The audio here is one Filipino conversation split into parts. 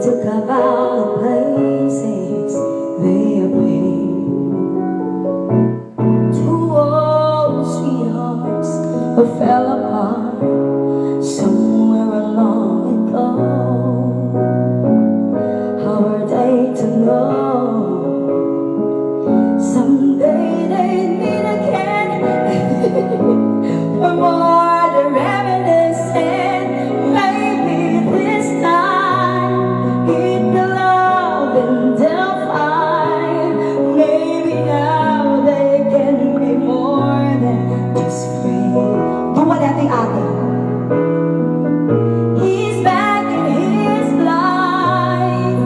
talk about the places they have been. Two old sweethearts who fell apart somewhere along ago. How are they to know someday they meet again? For more the reminiscence, maybe this time it will love and they'll find. Maybe now they can be more than just friends. Do what I He's back in his life,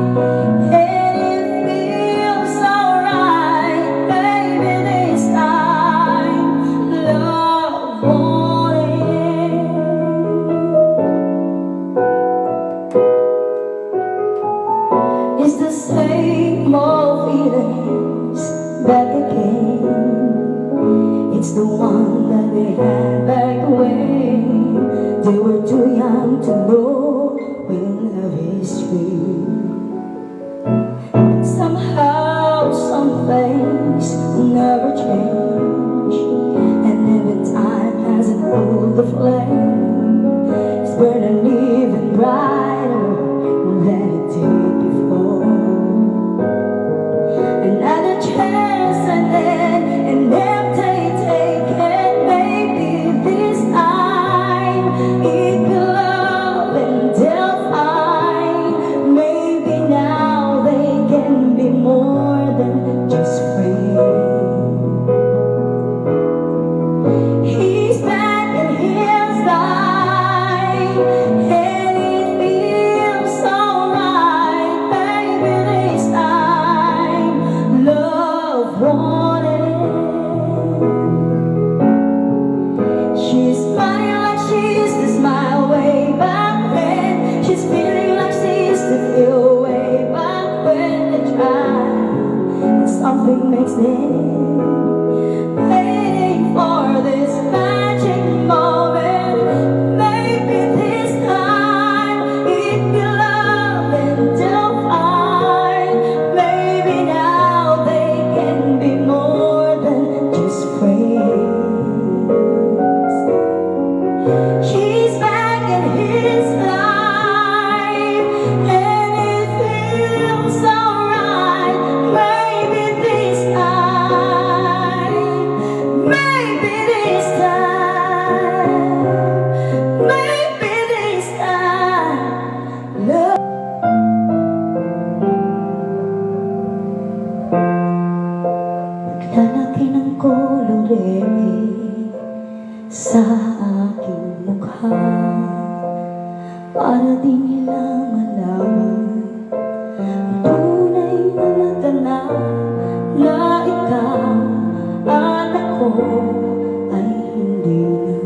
and it feels alright. Maybe this time love won't end. It's the same old feelings back again. It's the one that they had back when they were too young to know when love is true. But somehow some things never change, and even time hasn't cooled the flame. It's burning even brighter than it did before. Another chance and then an empty taken. Maybe this time it will love and they'll find. Maybe now they can be more than just friends. He's back in his life, and it feels alright. Maybe this time love won't end. She's smiling like she used to smile way back when. She's feeling like she used to feel way back when they tried, and something makes them waiting for this magic moment. Maybe this time it will love and they'll find. Maybe now they can be more than just friends. She's back in his life, and it feels alright. Maybe this time, maybe this time, maybe this time, love. Naglalaki ng kolorete sa aking mukha, para di nila malaman ang tunay na naganap, na ikaw at ako ay hindi na.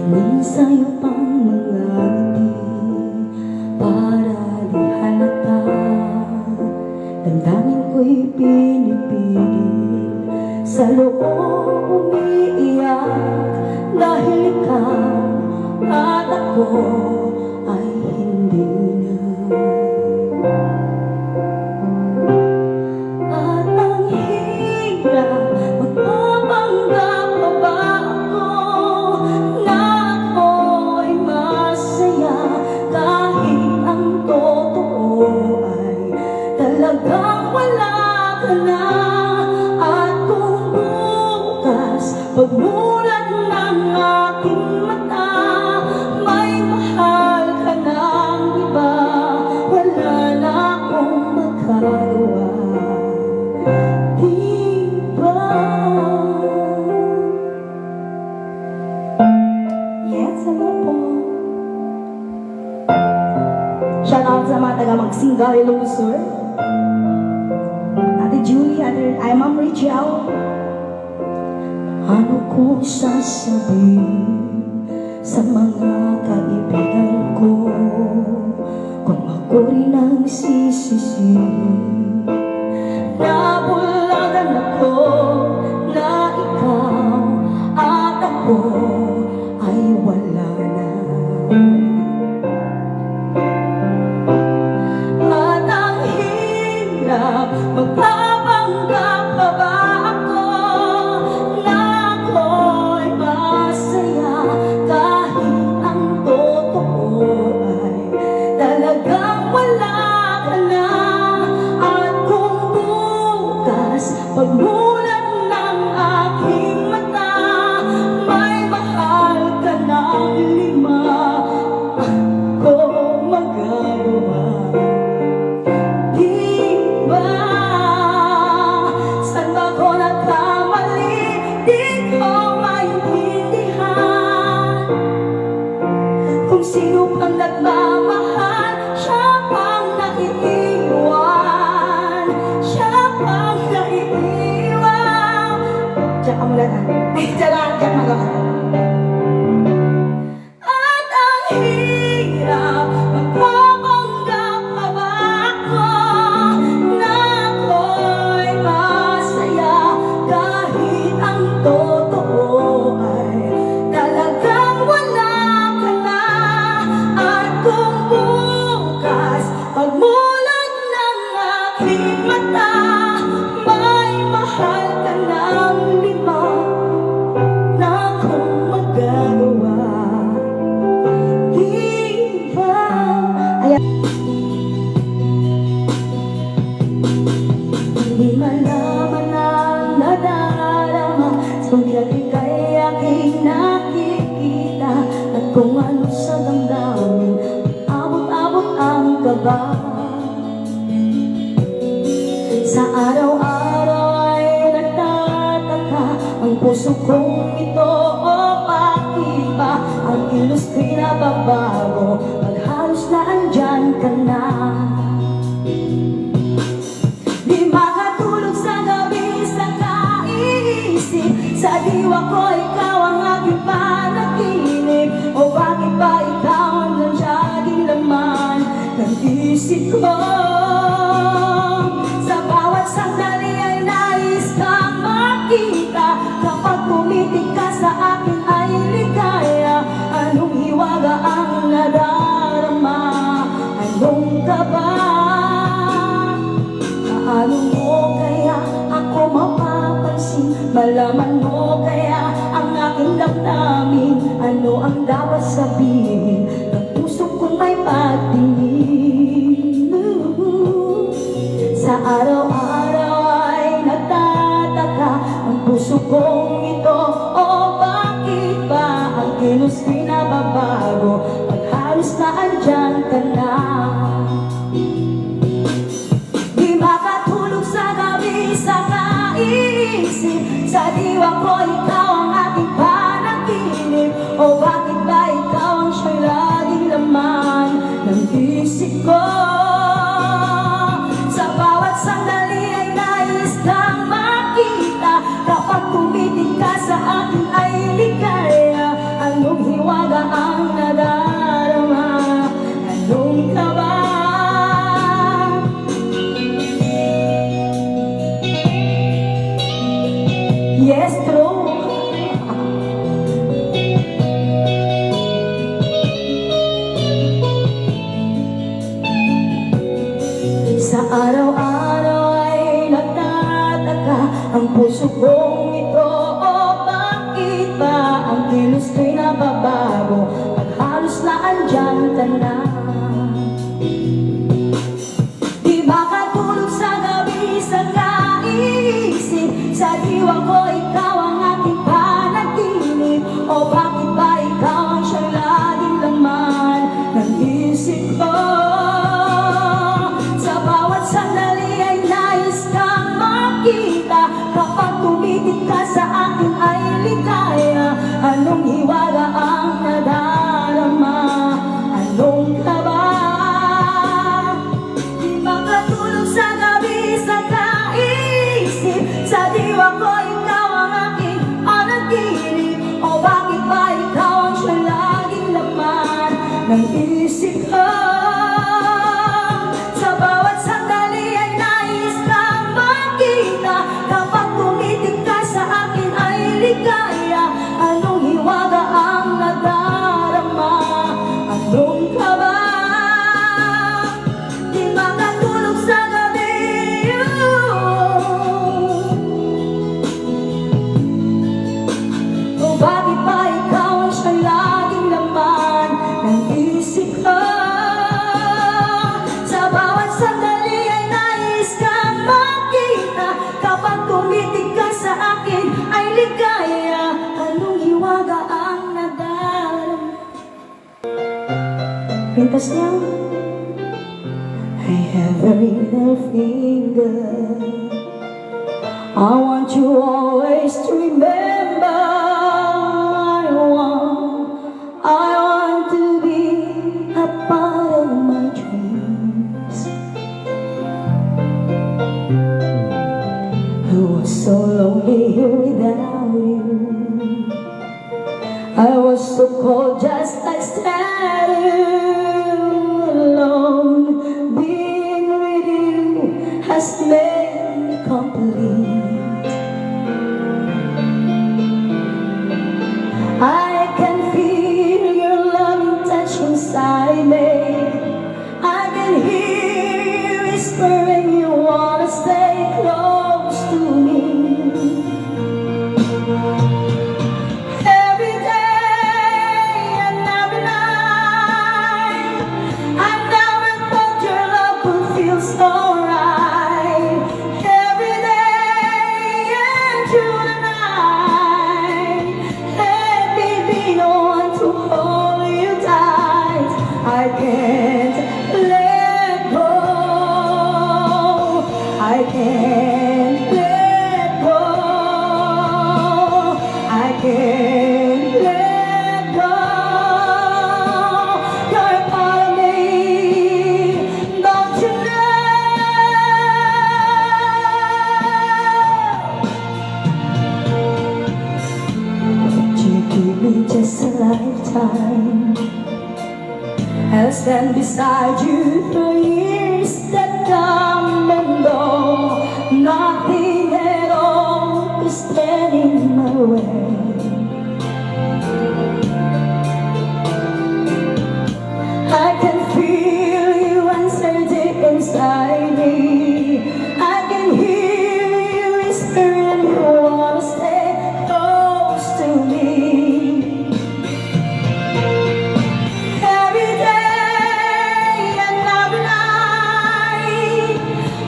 Hingin sa'yo pang mga ngiti para di halata. Damdamin ko'y pinipigil, sa loob umiiyak, dahil ikaw at ako ay hindi na. At ang hirap, magpapanggap pa ba ako na ako ay masaya, kahit ang totoo ay talagang wala ka na. At kung bukas pagmulat ng aking mata, may mahal ka ng iba, wala na akong magagawa, diba? Yes, ano po? Shout out sa mga taga Magsingal, Ilusur. Ate Julie, ay Ma'am Rachel. Ano ko sasabihin sa mga kaibigan ko, kung ako rin ang sisisihin? Nabulagan ako na ikaw at ako sino pang nagmamahal, siya pang naiiwan, siya pang naiiwan. Diyan ka mula lang. Diyan magawa. At ang hirap magpapanggap pa ba ako na ako'y masaya, kahit ang totoo ay talagang wala ka na. At kung bukas pagmulat ng aking mata, may mahal ka ng lima na akong magagawa. Di ba? Ayan. Hindi malaman ang nadarama sa kay aking nakikita, at kung ano sa damdamin, abot-abot ang kaba. Sa araw-araw ay nagtataka ang puso kong ito, o bakit ba ang kilos ko'y nababago pag halos na andyan ka na. Di makatulog sa gabi sa kaiisip, sa diwa ko ikaw ang aking panaginip, o bakit ba ikaw ang nandiyan laman ng isip ko. Sa bawat sandali ay nais kang makita, kapag tumitig ka sa akin ay ligaya. Anong hiwaga ang nadarama, anong kaba? Paano mo kaya ako mapapansin, malaman mo kaya ang aking damdamin, ano ang dapat sabihin ng puso kong may pagtingin. Sa araw-araw ay nagtataka ang puso kong ito, o bakit ba ang kilos ko'y nababago pag halos na andyan ka na. Di makatulog sa gabi sa kaiisip, sa diwa ko ikaw ang aking panaginip, o bakit ba ikaw ang siyang laging laman ng isip ko. Sa bawat sandali ay nais kang makita, kapag tumitig ka sa akin ay ligaya. Anong hiwaga ang nadarama, anong kaba? Yes, true. Sa araw-araw ay nagtataka ang puso kong ito, o bakit ba ang kilos ko'y nababago pag halos na andyan ka na. Di makatulog sa gabi sa kaiisip, sa diwa ko ikaw ang aking panaginip, o bakit ba ikaw ang siyang laging laman ng isip ko. Sa bawat sandali ay nais kang makita, kapag tumitig ka sa akin ay ligaya. Anong hiwaga ang nadarama, anong kaba? Di makatulog sa gabi sa kaiisip, sa diwa ko ikaw ang aking panaginip, o bakit ba ikaw ang siyang laging laman ng isip ko. Sa bawat sandali ay nais kang makita, kapag tumitig ka sa akin ay ligaya. Anong hiwaga ang nadarama, anong kaba? Di makatulog sa gabi, o bakit ba ikaw ang siyang laging laman ng isip ko. Sa bawat sandali ay nais kang makita, kapag tumitig ka sa akin ay ligaya. Anong hiwaga ang nadarama. Pintas niya. I have a little finger, I want you always to remember. I want to be I was so cold, just like standing alone. Being with you has made me complete. I can feel your loving touch inside me. I can hear you whispering you wanna stay close to me. Every day and every night, I never thought your love would feel so right. Every day and through the night, let me be the one to hold you tight. I can't let go. I can't let go. I can't let go. You're a part of me, don't you know? You give me just a lifetime. I'll stand beside you through years that come and go. Nothing at all is standing in my way. I can feel you answer deep inside me. I can hear you whispering you wanna stay close to me. Every day and every night,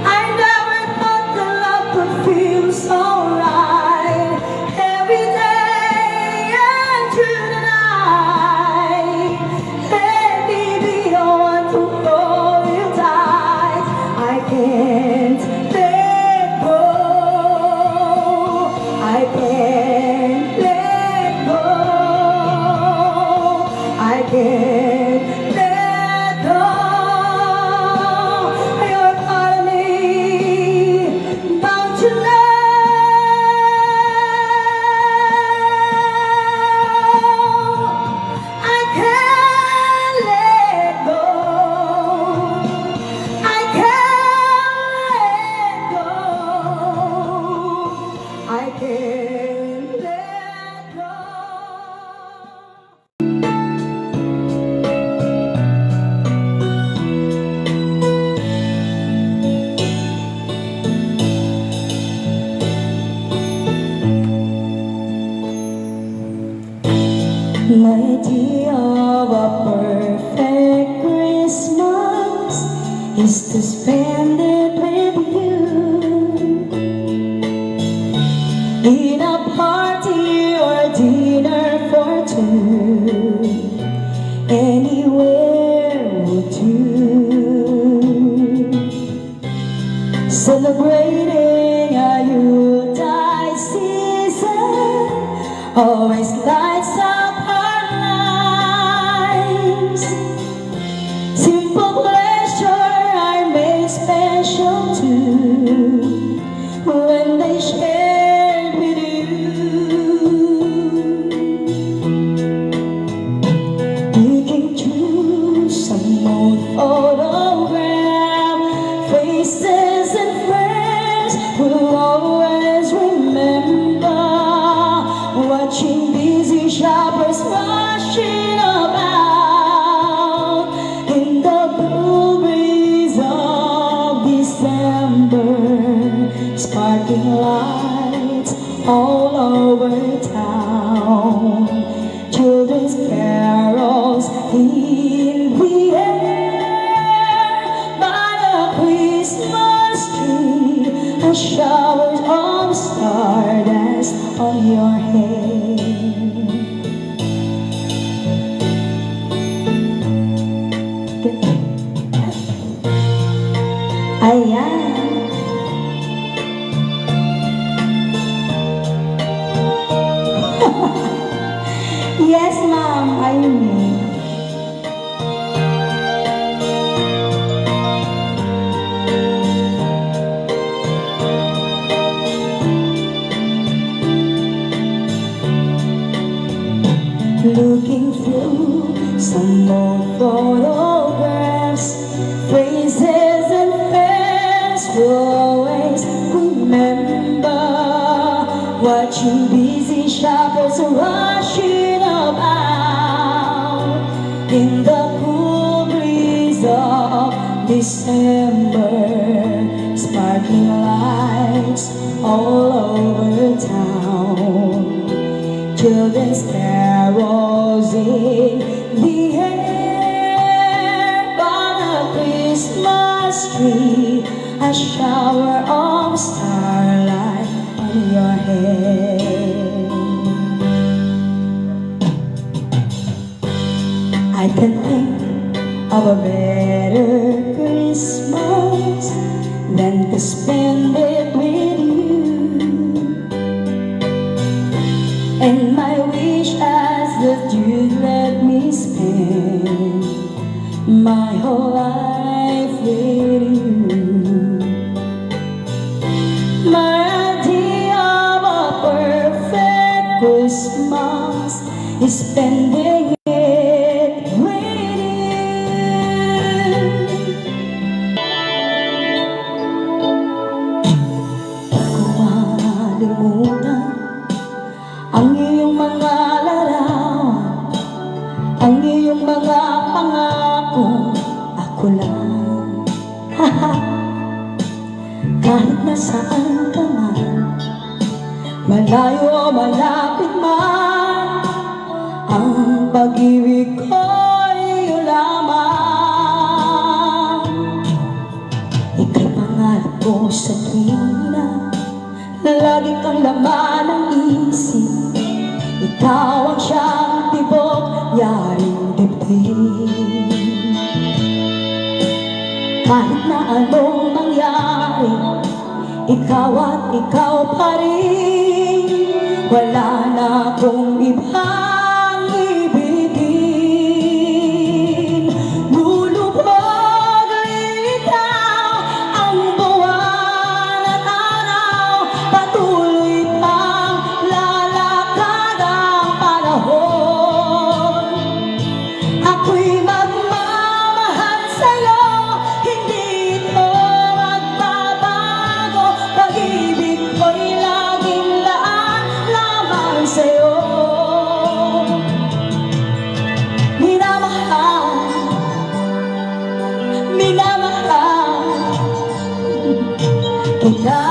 I never thought the love would feel so right. Every day and through the night, let me be the one to hold you tight. I can't let go. I can't let go. I can't let go. You're a part of me, don't you know? I can't let go. I can't let go. I can't let go. My idea of a perfect Christmas is to spend it with you in a party or dinner for two. Anywhere would do. Celebrating a Yuletide season always lights up our lives. Simple pleasure are made special too when they shared with you. Digging through some old photograph faces and friends will always remember. Watching busy shoppers rushing about in the cool breeze of December, sparking lights all over town, children's carols in the air, by the Christmas tree, and showers of stardust on your head. Ayan. Yes, ma'am, I mean. looking through some old photographs, phrases and friends will always remember what you busy shoppers are rushing about in the cool breeze of December. Sparkling lights all over town, children's carols in the air. On a Christmas tree, a shower of starlight on your head. I can think of a better Christmas than to spend it with you. And my wish is that you'd let me spend my whole life with you. My idea of a perfect Christmas is spending it with you. Kung makalimutan ang iyong mga larawan, ang iyong mga pangako, ako lang. Kahit nasaan ka man, malayo o malapit man, ang pag-ibig ko'y iyo lamang. Ika'y pangarap ko sa tuwing na lagi kang laman ng isip. Ikaw ang siyang tibok, yaring dibdib. Kahit na anong mangyari, ikaw at ikaw pa rin. Wala na akong ibang ibigin. Lulubog, lilitaw ang buwan at araw, patuloy pang lalakad ang panahon. Ako'y magmamahal sa'yo, hindi ito magbabago. Pag-ibig ko'y laging laan lamang sa'yo. Minamahal, minamahal kita.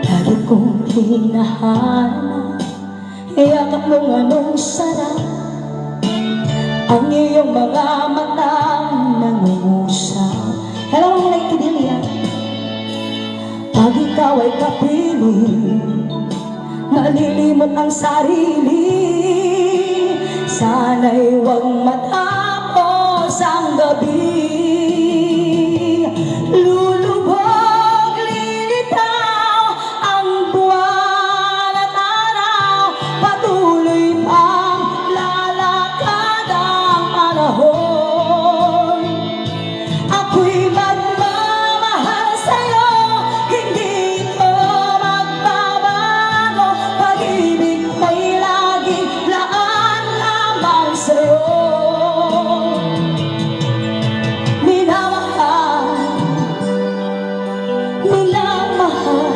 Lagi kong hinahanap, iyakap mong anong sarap, ang iyong mga matang nangungusap. Hello, like Kidelia. Pag ikaw ay kapiling, nalilimot ang sarili. Sana'y huwag matapos ang gabi. Lulubog, lilitaw ang buwan at araw, patuloy pang lalakad ang panahon. Ako'y magmamahal sa'yo, hindi ito magbabago. Pag-ibig ko'y laging laan lamang sa'yo. Minamahal, minamahal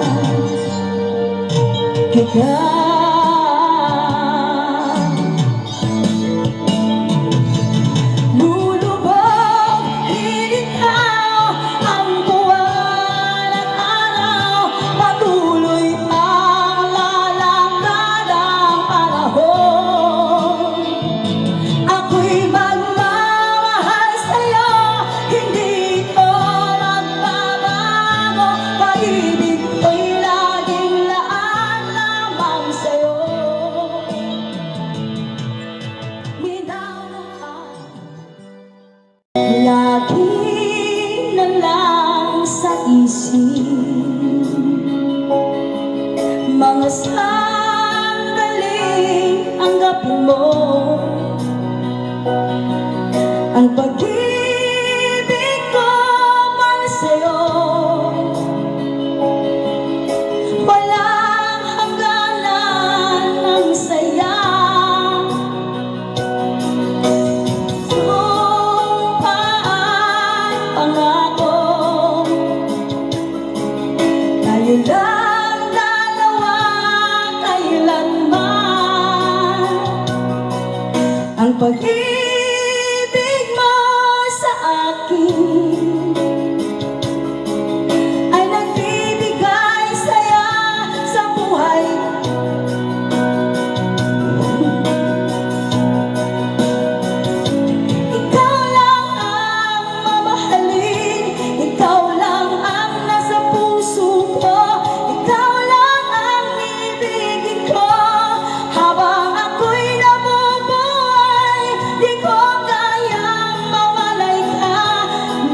kita. Lulubog, lilitaw ang buwan at araw, patuloy pang lalakad ang panahon. Ako'y magmamahal sa'yo, hindi ito magbabago. Pag-ibig ko'y laging laan lamang sa'yo. Minamahal, lagi na lang sa isip, mga sandaling anggapin mo ang pag-ibig ko para sa'yo. Ang pag-ibig mo sa akin ay nagbibigay saya sa buhay. Ikaw lang ang mamahalin, ikaw lang ang nasa puso ko, ikaw lang ang ibigin ko. Habang ako'y nabubuhay, di ko kayang mawalay ka,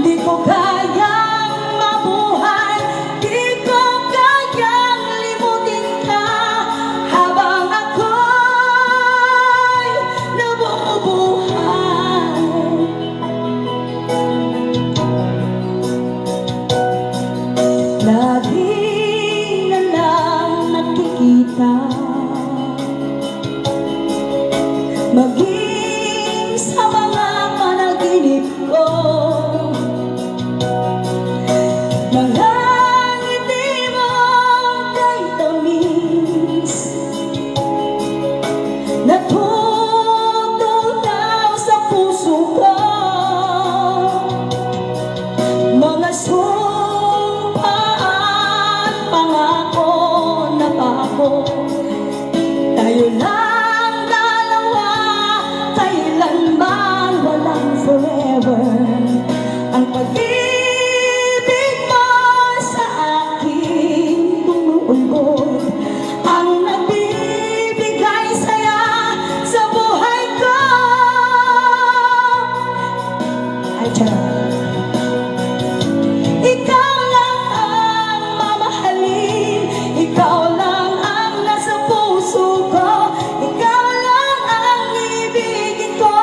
di ko kayang mabuhay, di ko kayang limutin ka. Habang ako'y nabubuhay, lagi na lang nakikita, maging sa mga panaginip ko, mga ngiti mo kay tamis, natutunaw sa puso ko. Mga sumpa at pangako na pako, tayo lang dalawa, kailanman walang forever. Ang pag-ibig mo sa akin umuulbog, ang nagbibigay saya sa buhay ko. Ay, charot. Ikaw lang ang mamahalin, ikaw lang ang nasa puso ko, ikaw lang ang ibigin ko.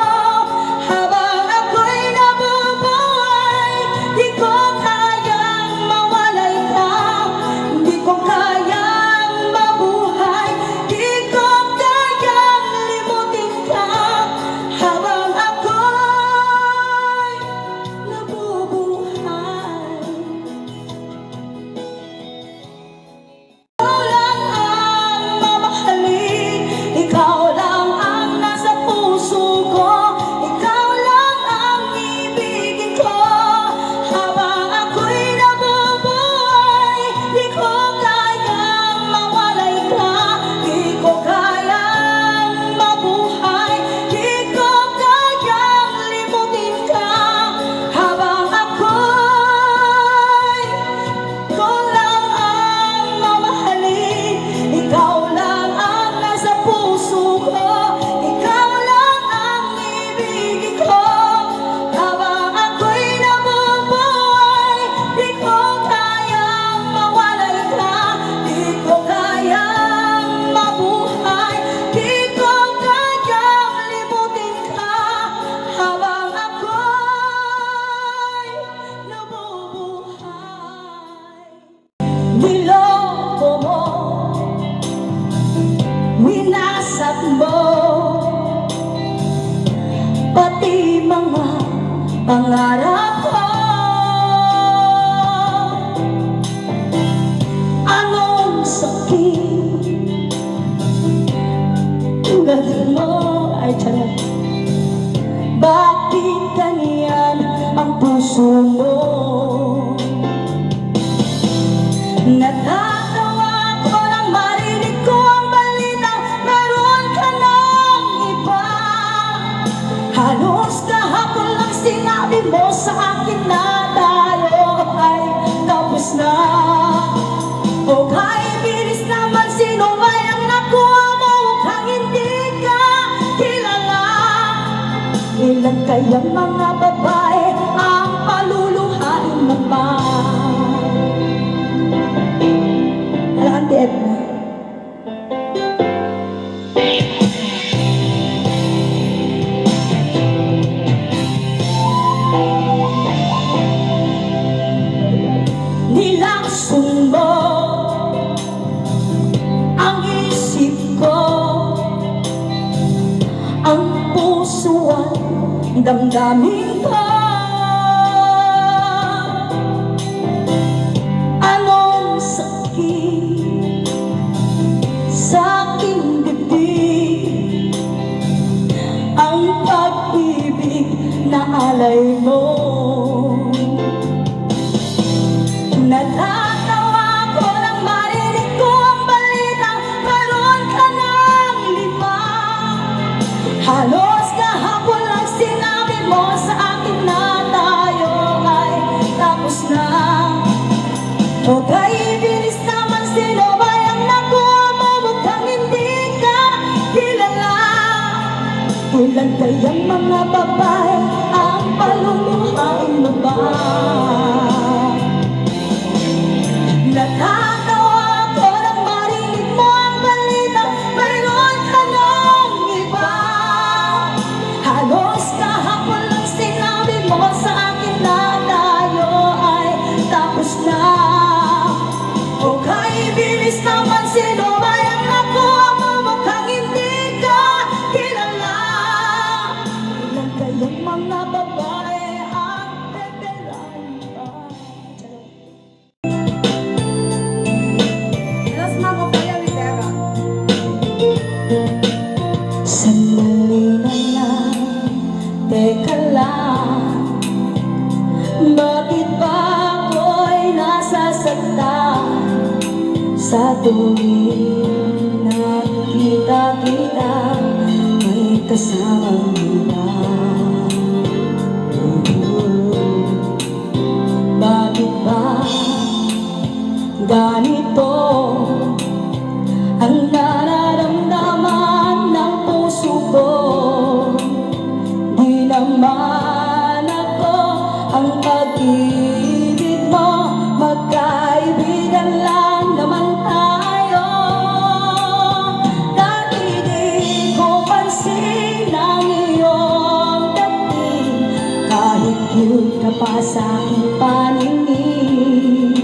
Habang ako'y nabubuhay, di ko kayang mawalay ka, di ko kayang mabuhay, di ko kayang limutin ka. Habang ako'y nabubuhay, ikaw lang ang mamahalin, ikaw lang ang nasa puso ko, ikaw lang ang ibigin ko. Habang ako'y nabubuhay, di ko kayang mawalay ka, di ko kayang mabuhay, di ko kayang limutin ka. Habang ako'y ikaw lang ang mamahalin, ikaw lang ang nasa puso ko, ikaw lang ang ibigin ko. Habang ako'y nabubuhay, di ko kayang mawalay ka, di ko kayang mabuhay, di ko kayang limutin ka. Habang ako'y nabubuhay, niloko mo, winasat mo, pati mga pangarap ko. Anong sakit tulad mo, ay charot. Bakit ganyan ang puso mo? Natatawa ko nang marinig ko ang balitang meron ka ng iba. Halos kahapon lang sinabi mo sa akin na tayo ay tapos na. O kay bilis naman, sino ba ang nakuha mo? Mukhang hindi ka kilala. Ilan kayang mga babae ang paluluhain mo pa? Hala, Auntie Edna. Nilakson mo ang isip ko, ang puso at damdamin ko. Anong sakit sa aking dibdib ang mga babae ang paluluhain mo ba? Natatawa ko nang marinig mo ang balita, mayroon ka ng iba. Halos kahapon lang sinabi mo sa akin na tayo ay tapos na. Okay, bilis naman, sino ba yung nakuha mo? Mukhang hindi ka kilala. Ilan kayong mga babae ang beberan pa? Sandali na lang, teka lang, bakit ba ako'y nasasaktan sa tuwing nakita-kita may kasamang iba? Bakit ba ganito ang nararamdaman ng puso ko? Di naman ako ang pag-ibig mo, magkaibigan lang naman tayo. Dahil di ko pansin ang iyong dating, kahit cute ka pa sa aking paningin.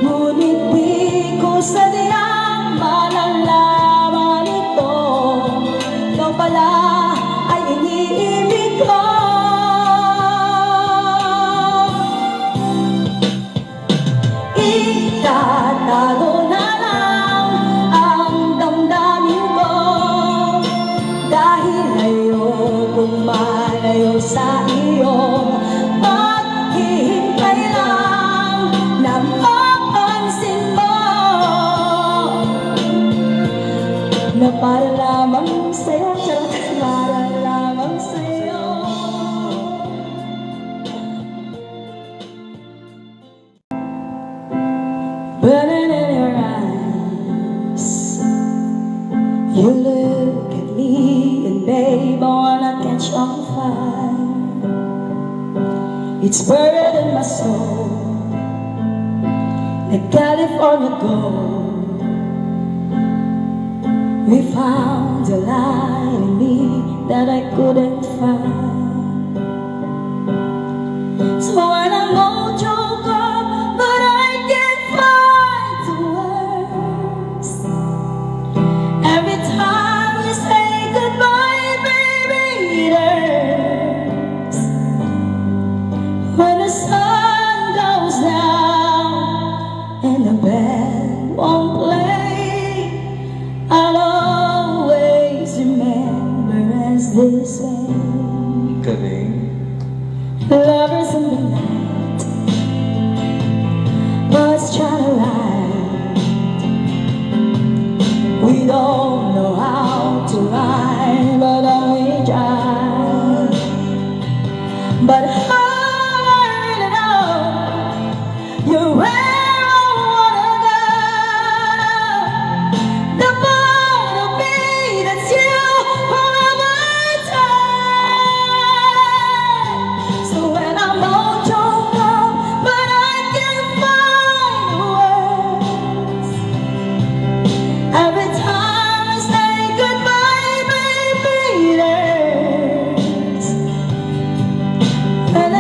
Ngunit di ko sadyang malalaman ito, ikaw pala ay iniibig ko. Itatago na lang ang damdamin ko, dahil ayokong malayo sa iyo. Maghihintay lang na mapansin mo na para lamang sa'yo, para lamang sa'yo. Burning in your eyes, you look at me and babe, I wanna catch on fire. It's buried in my soul, like California gold. We found a light in me that I couldn't find. So when I'm all choked up, but I can't find the words. Every time we say goodbye, baby, it hurts. When the sun goes down and the band won't play, I'll always remember as this way. Galing. Lovers in the night, birds trying to ride. We don't know how to ride, but we try. But I really know you're where I wanna go. The part of me that's you forever time. So when I'm all choked up, but I can't find the words. Every time I say goodbye, baby, it hurts. When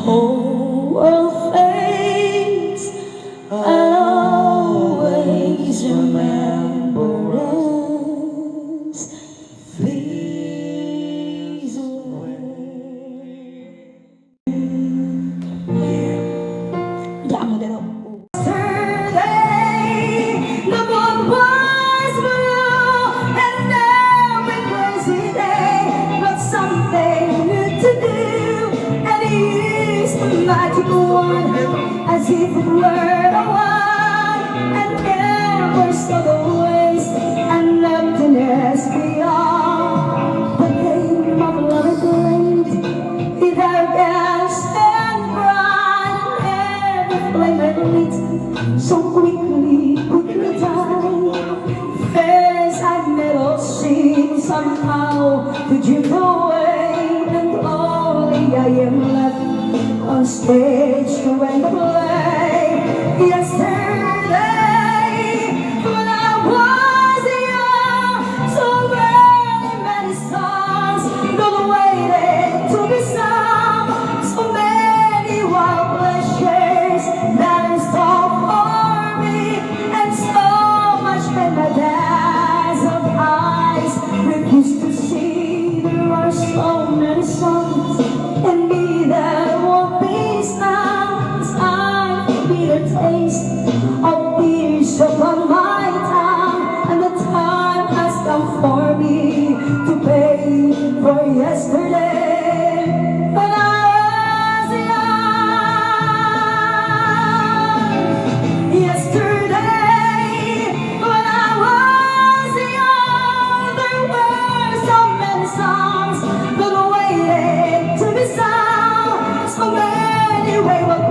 whole world fades, I'll always remember us this way. Diamo della the moon was blue and every crazy day got something new to do, and he's the magical one, as if it were a one, and never saw the waste and emptiness beyond. The game of love is late, with arrogance and pride, and every flame I lit so quickly put the time. Face I've never seen somehow to drift away, and only I am left on stage to end the play. Yesterday, when I was young, so many songs that waited to be sung, so many wild pleasures that in store for me, and so much pain my dazzled eyes refuse to see. There are so many songs in me that won't be sung, 'cause I feel the taste of tears upon my tongue, and the time has come for me to pay for yesterday. When I was young, yesterday, when I was young, there were so many songs that waited to be sung, so many wayward